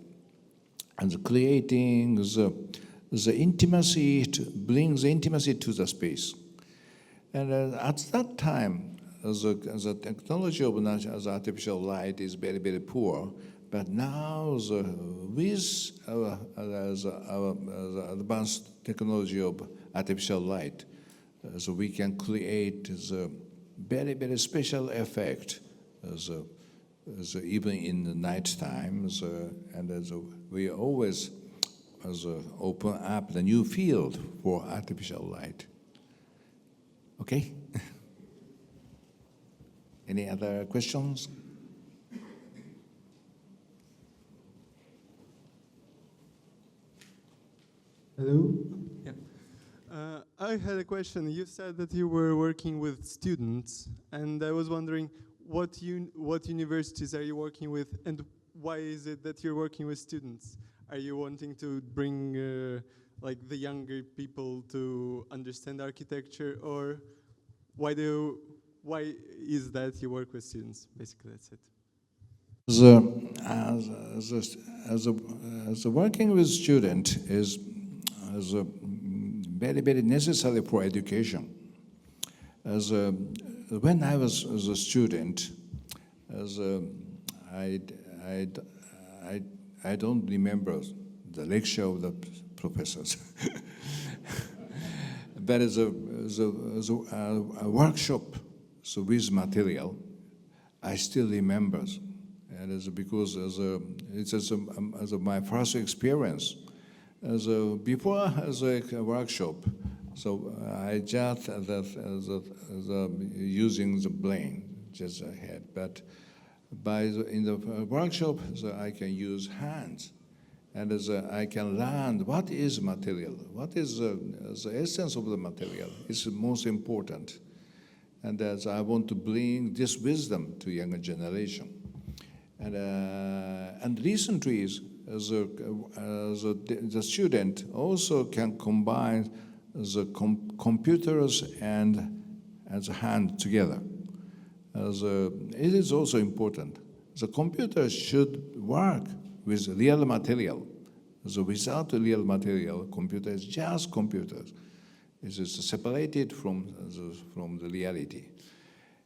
and creating the intimacy, brings intimacy to the space. And at that time, the technology of artificial light is very, very poor. But now, with the advanced technology of artificial light, so we can create the very, very special effect, even in the night time. And we always open up the new field for artificial light. Okay? Any other questions? Hello? Yeah. I had a question. You said that you were working with students, and I was wondering what universities are you working with, and why is it that you're working with students? Are you wanting to bring like the younger people to understand architecture, or why is that you work with students? Basically, that's it. As a working with student is very, very necessary for education. When I was a student, I don't remember the lecture of the professors. But as a workshop, so with material, I still remember, and it's because it's my first experience. Before as a workshop, so I just using the brain, just ahead. But in the workshop, so I can use hands, and I can learn what is material, what is the essence of the material. It's the most important, and as I want to bring this wisdom to younger generation, and recently, the student also can combine the computers and the hand together. It is also important. The computer should work with real material. So without real material, computer is just computers. It is separated from the reality.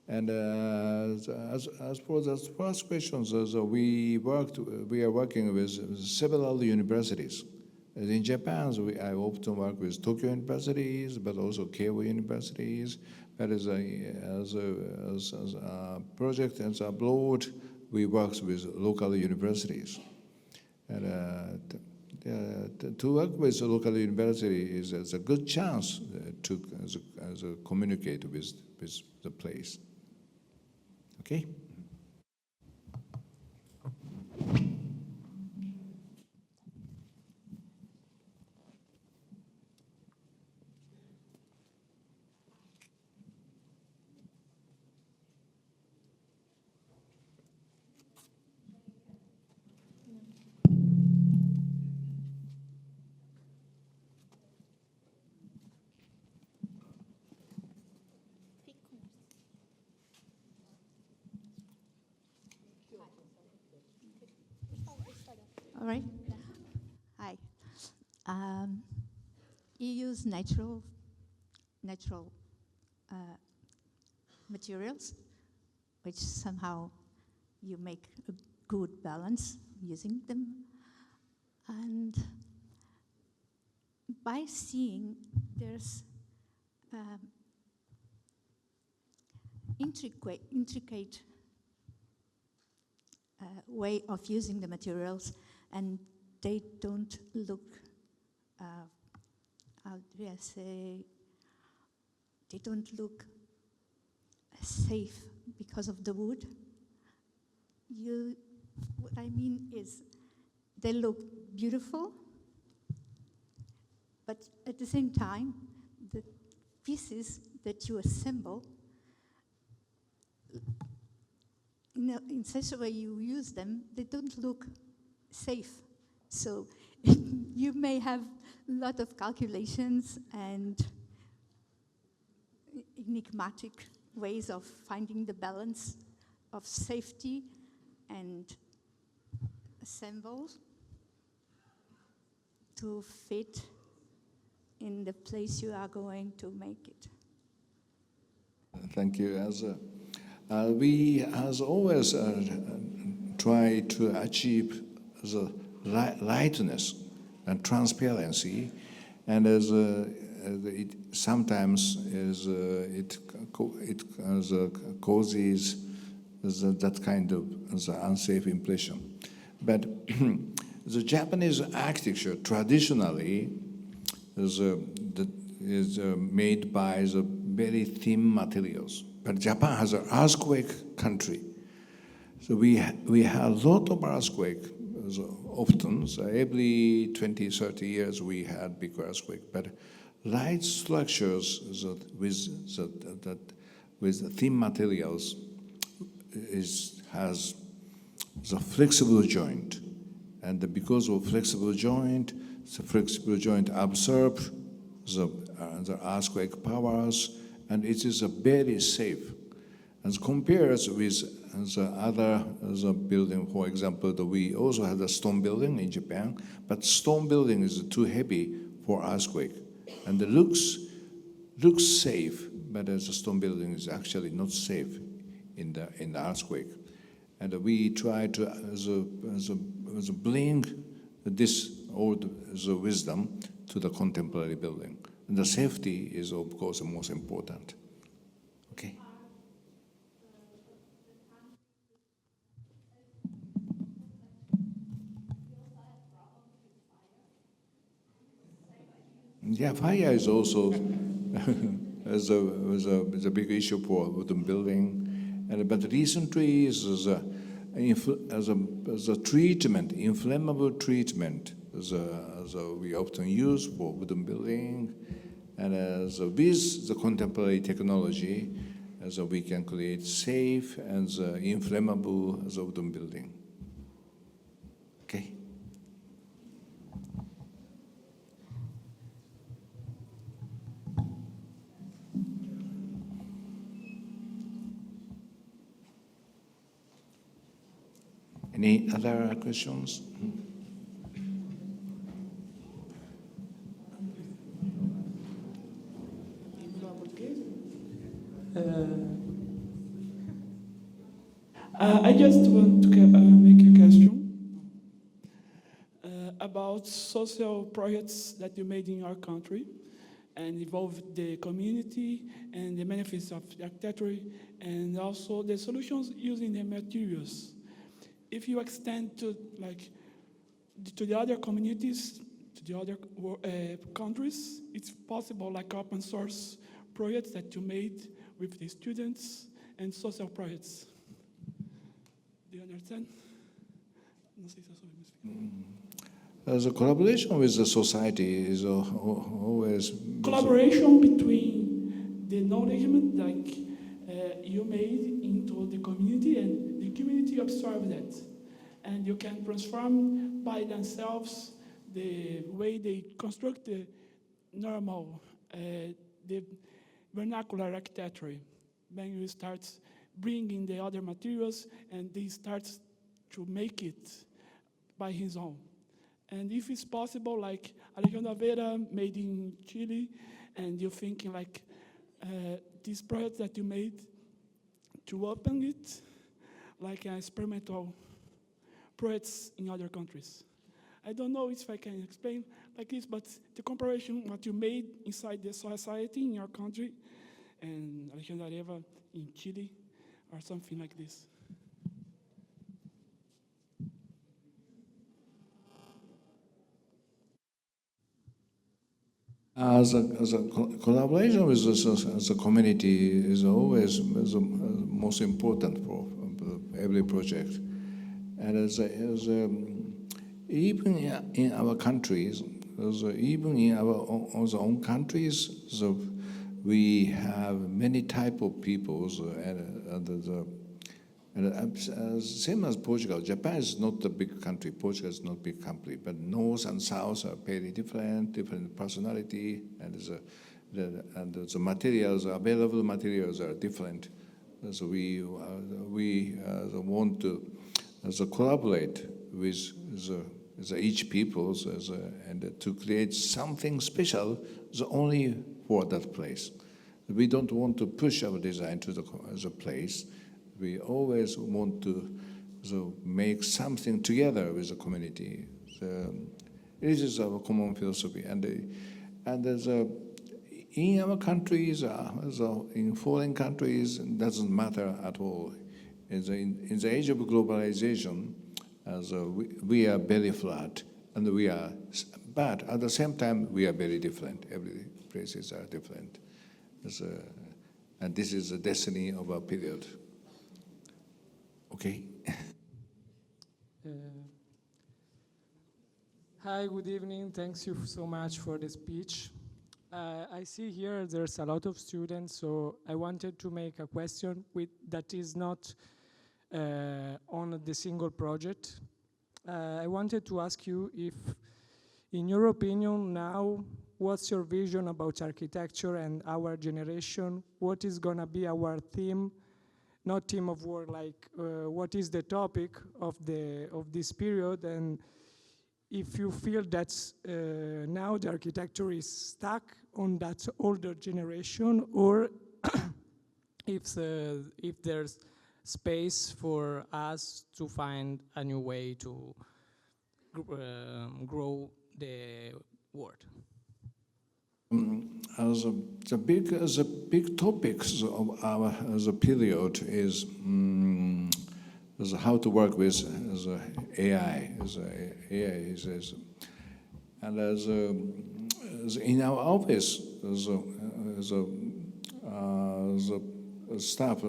And as for the first questions, we are working with several universities. In Japan, I often work with Tokyo universities, but also Keio universities. But as a project and abroad, we work with local universities. And to work with a local university is a good chance to communicate with the place. Okay? All right. Hi. You use natural materials, which somehow you make a good balance using them. And by seeing there's intricate way of using the materials, and they don't look, how do I say, they don't look safe because of the wood. What I mean is they look beautiful, But at the same time, the pieces that you assemble, in such a way you use them, they don't look safe. So you may have a lot of calculations and enigmatic ways of finding the balance of safety and assembles to fit in the place you are going to make it. Thank you. We has always tried to achieve the lightness and transparency, and it sometimes it causes that kind of unsafe impression. But the Japanese architecture traditionally is made by the very thin materials. But Japan has an earthquake country. So we have a lot of earthquake, often. So every 20, 30 years we had big earthquake. But light structures with thin materials has the flexible joint. And because of flexible joint, the flexible joint absorbs the earthquake powers, and it is very safe. As compared with the other building, for example, we also have a stone building in Japan, but stone building is too heavy for earthquake, and it looks safe, but the stone building is actually not safe in the earthquake. And we try to bring this old wisdom to the contemporary building. And the safety is, of course, the most important. Okay. Yeah, fire is also is a big issue for wooden building, but recently as a treatment, inflammable treatment, as we often use for wooden building, and as with the contemporary technology, as we can create safe and inflammable as a wooden building. Okay. Any other questions? I just want to make a question about social projects that you made in your country and involve the community and the benefits of architecture and also the solutions using the materials. If you extend to the other communities, to the other countries, it's possible like open source projects that you made with the students and social projects. Do you understand? The collaboration with the society is always... Collaboration between the acknowledgement you made into the community and the community absorb that. And you can transform by themselves the way they construct the normal, the vernacular architecture. Then you start bringing the other materials and they start to make it by his own. And if it's possible, like Alejandro Vera made in Chile, and you're thinking this project that you made to open it like experimental projects in other countries. I don't know if I can explain like this, but the comparison what you made inside the society in your country and Alejandro Areva in Chile or something like this. As a collaboration with the community is always the most important for every project. And even in our countries, even in our own countries, we have many type of peoples, same as Portugal. Japan is not a big country. Portugal is not a big country, but north and south are very different personality, and the materials, available materials are different. So we want to collaborate with each people and to create something special only for that place. We don't want to push our design to the place. We always want to make something together with the community. This is our common philosophy, and in our countries, in foreign countries, it doesn't matter at all. In the age of globalization, we are very flat, and but at the same time, we are very different. Every places are different, and this is the destiny of our period. Okay. Hi, good evening. Thanks you so much for the speech. I see here there's a lot of students, so I wanted to make a question that is not on the single project. I wanted to ask you if, in your opinion now, what's your vision about architecture and our generation? What is going to be our theme? Not theme of work, like what is the topic of this period, and if you feel that now the architecture is stuck on that older generation, or if there's space for us to find a new way to grow the world. The big topics of our period is how to work with AI. And in our office, the staff,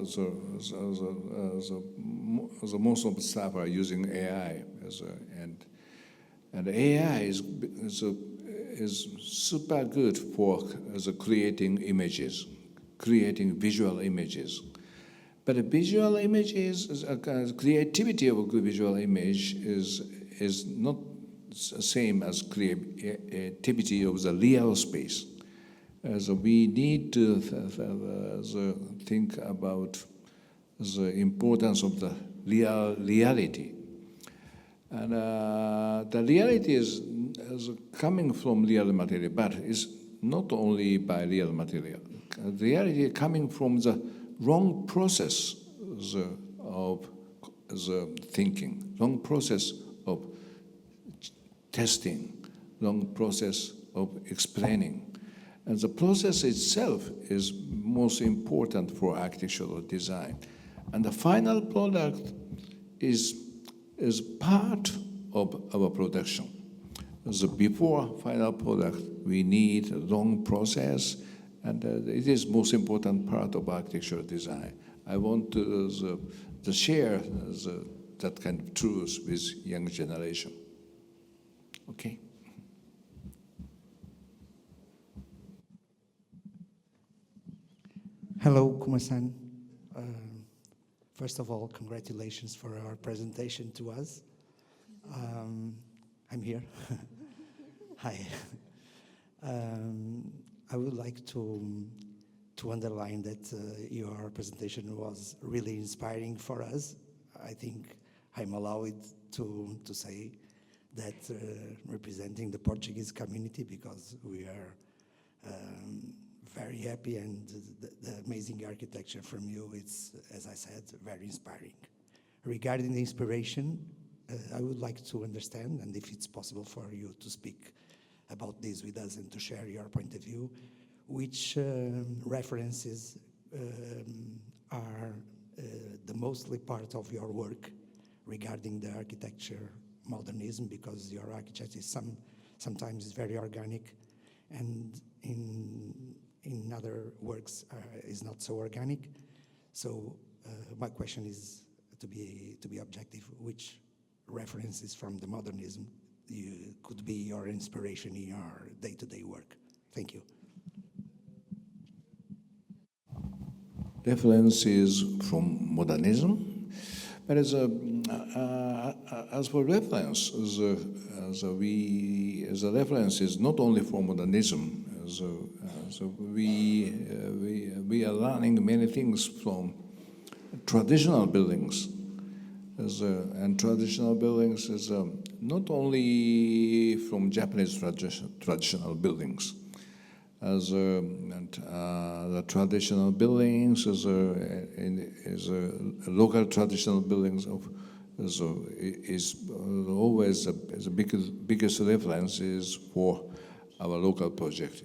most of the staff are using AI, and AI is super good for creating images, creating visual images. But visual images, creativity of a visual image is not the same as creativity of the real space. So we need to think about the importance of the reality. And the reality is coming from real material, but it's not only by real material. The reality coming from the wrong process of the thinking, wrong process of testing, wrong process of explaining. And the process itself is most important for architectural design. And the final product is part of our production. So before final product, we need a long process, and it is most important part of architectural design. I want to share that kind of truth with young generation. Okay. Hello, Kuma-san. First of all, congratulations for our presentation to us. I'm here. Hi. I would like to underline that your presentation was really inspiring for us. I think I'm allowed to say that representing the Portuguese community, because we are very happy, and the amazing architecture from you, it's, as I said, very inspiring. Regarding the inspiration, I would like to understand, and if it's possible for you to speak about this with us and to share your point of view, which references are the mostly part of your work regarding the architecture modernism, because your architecture is sometimes very organic, and in other works is not so organic. So my question is to be objective: which references from the modernism could be your inspiration in your day-to-day work. Thank you. Reference is from modernism, but as for reference, the reference is not only from modernism. We are learning many things from traditional buildings, and traditional buildings is not only from Japanese traditional buildings. The traditional buildings is local traditional buildings is always the biggest reference is for our local project.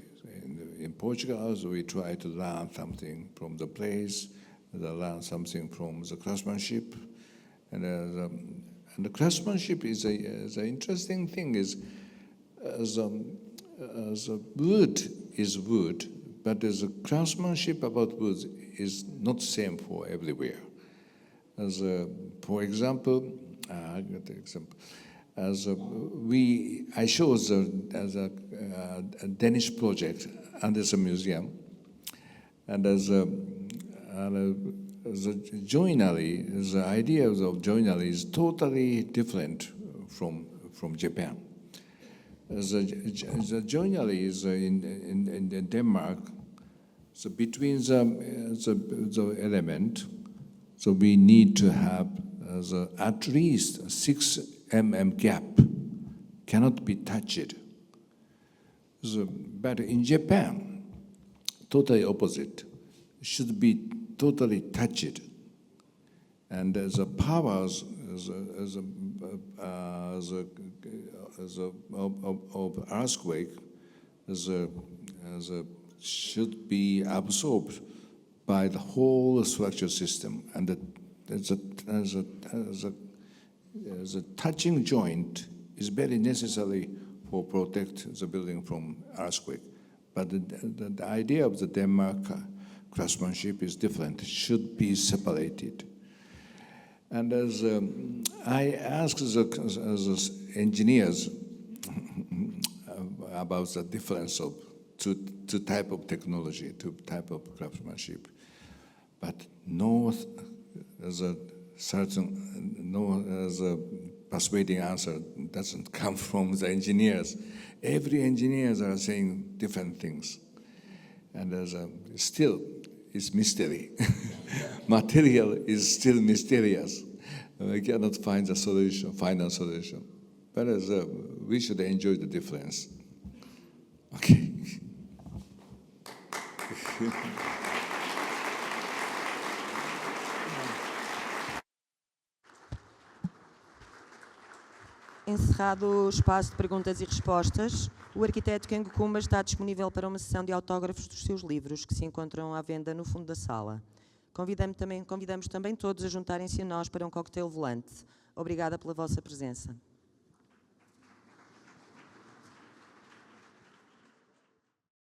In Portugal, we try to learn something from the place, learn something from the craftsmanship, and the craftsmanship is the interesting thing is the wood is wood, but the craftsmanship about wood is not same for everywhere. For example, I show the Danish project under the museum, and the joinery, the idea of joinery is totally different from Japan. The joinery is in Denmark. So between the element, so we need to have at least 6 mm gap, cannot be touched. But in Japan, totally opposite, should be totally touched. And the powers of earthquake should be absorbed by the whole structure system, and the touching joint is very necessary for protect the building from earthquake. But the idea of the Denmark craftsmanship is different. It should be separated. And as I asked the engineers about the difference of two type of technology, two type of craftsmanship, but no as a persuading answer doesn't come from the engineers. Every engineers are saying different things, and still it's mystery. Material is still mysterious. We cannot find the solution, final solution. But we should enjoy the difference. Okay. Encerrado o espaço de perguntas e respostas, o arquiteto Kengo Kuma está disponível para uma sessão de autógrafos dos seus livros, que se encontram à venda no fundo da sala. Convidamos também todos a juntarem-se a nós para um coquetel volante. Obrigada pela vossa presença.